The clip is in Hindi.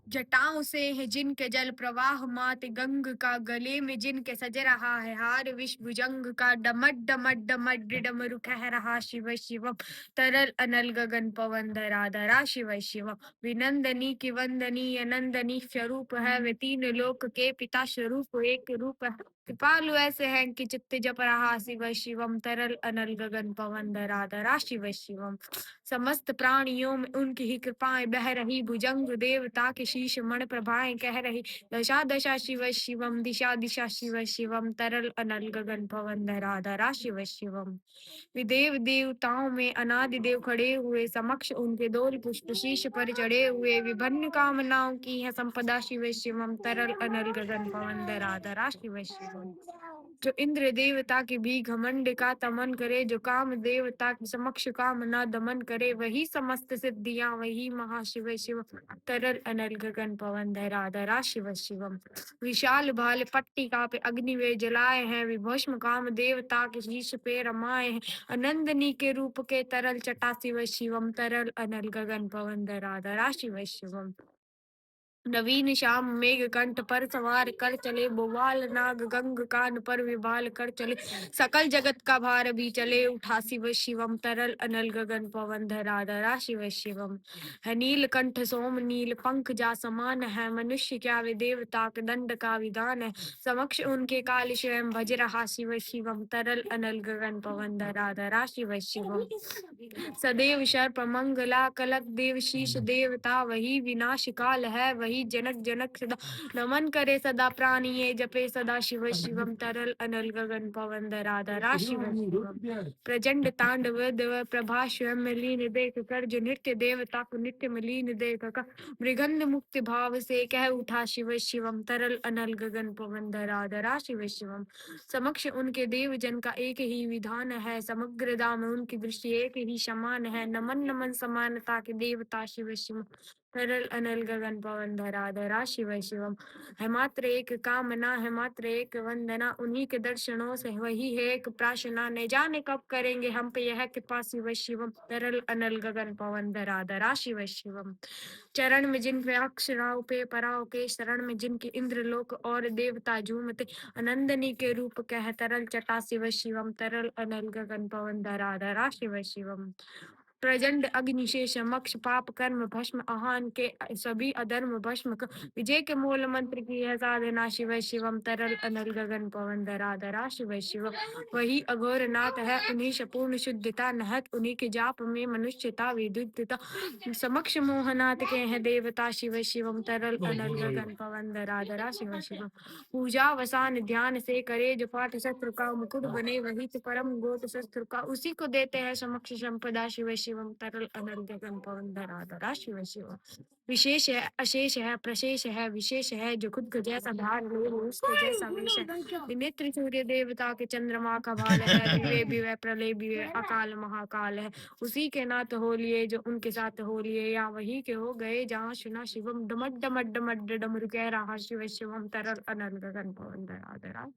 जटाओं से है जिनके जल प्रवाह मात गंग का, गले में जिनके सज रहा है हार विष भुजंग का, डमट डमट डमट डमरू कह रहा शिव शिवम, तरल अनल गगन पवन धरा धरा शिव शिवम। विनंदनी की वंदनी अनंदनी स्वरूप है, वे तीन लोक के पिता स्वरूप एक रूप है। कृपालु ऐसे हैं कि चित्त जप रहा शिव शिवम, तरल अनल गगन पवन धरा धरा शिव शिवम। समस्त प्राणियों में उनकी ही कृपाएं बह रही, भुजंग देवता के शीश मण प्रभाएं कह रही, दशा दशा शिव शिवम, दिशा दिशा शिव शिवम, तरल अनल गगन पवन धरा धरा शिव शिवम। विदेव देवताओं में अनादि देव खड़े हुए, समक्ष उनके दोल पुष्प शीश पर चढ़े हुए, विभिन्न कामनाओं की है संपदा शिव शिवम, तरल अनल गगन पवन धरा धरा शिव शिवम। जो इंद्र देवता के भी घमंड का तमन करे, जो काम देवता के समक्ष कामना दमन करे, वही समस्त सिद्धियां वही महाशिव शिव, तरल अनल गगन पवन धरा धरा शिव शिवम। विशाल भाल पट्टिका पे अग्नि वे जलाए हैं, विभस्म काम देवता के शीश पे रमाए हैं, अनंदनी के रूप के तरल चटा शिव शिवम, तरल अनल गगन पवन धरा धरा शिव शिवम। नवीन श्याम मेघ कंठ पर सवार कर चले, बोवाल नाग गंग कान पर विभाल कर चले, सकल जगत का भार भी चले उठा शिव शिवम, तरल अनल गगन पवन धरा धरा शिव शिवम। है नील कंठ सोम नील पंख जा समान है, मनुष्य क्या वे देवता के दंड का विधान है, समक्ष उनके काल स्वयं भज रहा शिव शिवम, तरल अनल गगन पवन धरा धरा शिव शिवम। सदैव सर्प मंगला कलक देव शीश देवता, वही विनाश काल है वही जनक जनक सदा, नमन करे सदा प्राणी ये जपे सदा शिव शिवम, तरल अनल गगन पवन धरा धरा शिव शिवम। प्रचंड तांडव देव प्रभा स्वयं में लीन देख कर, जो नित्य देवता को नित्य में लीन देख कर, मृगंध मुक्त भाव से कह उठा शिव शिवम, तरल अनल गगन पवन धरा धरा शिव शिवम। समक्ष उनके देव जन का एक ही विधान है, समग्र दाम उनकी दृष्टि एक ही समान है, नमन नमन समानता के देवता शिव शिव, तरल अनल गगन पवन धरा धरा शिव शिवम। है मात्र एक कामना है मात्र एक वंदना, उन्हीं के दर्शनों से वही है एक प्रार्थना, न जाने कब करेंगे हम पे यह कृपा शिव शिवम, तरल अनल गगन पवन धरा धरा शिव शिवम। चरण में जिन पे अक्षराओं पे पराओं के शरण में जिनके इंद्र लोक और देवता झूमते, अनंदनी के रूप कह तरल चटा शिव शिवम, तरल अनल गगन पवन धरा धरा शिव शिवम। प्रचंड अग्नि से समक्ष पाप कर्म भस्म आहान के सभी अधर्म भस्म कर, विजय के मूल मंत्र की है साधना शिव शिवम, तरल अनल गगन पवन धरा धरा शिव शिवम। वही अघोर नाथ है उन्हीं से पूर्ण शुद्धता नहत, उन्हीं के जाप में मनुष्यता विद्युतता, समक्ष मोहनाथ के हैं देवता शिव शिवम, तरल अनल गगन पवन धरा धरा शिव शिवम। पूजा वसान ध्यान से करे जो पाठ शस्त्र का मुकुट बने, वही तो परम गोट शस्त्र का उसी को देते हैं समक्ष संपदा शिव शिवम, तरल अनल गगन पवन धरा धरा शिव शिवम। विशेष है अशेष है प्रशेष है विशेष है, जो खुद को जैसा भार ले वो उसको जैसा वेश है, नेत्र सूर्य देवता के चंद्रमा का भाल है, दिवे भी प्रलय भी अकाल महाकाल है, उसी के नाथ हो लिए जो उनके साथ हो लिए, या वही के हो गए जहाँ सुना शिवम, डमट डमट डमट डमरू कह रहा शिव शिवम, तरल अनल गगन पवन धरा धरा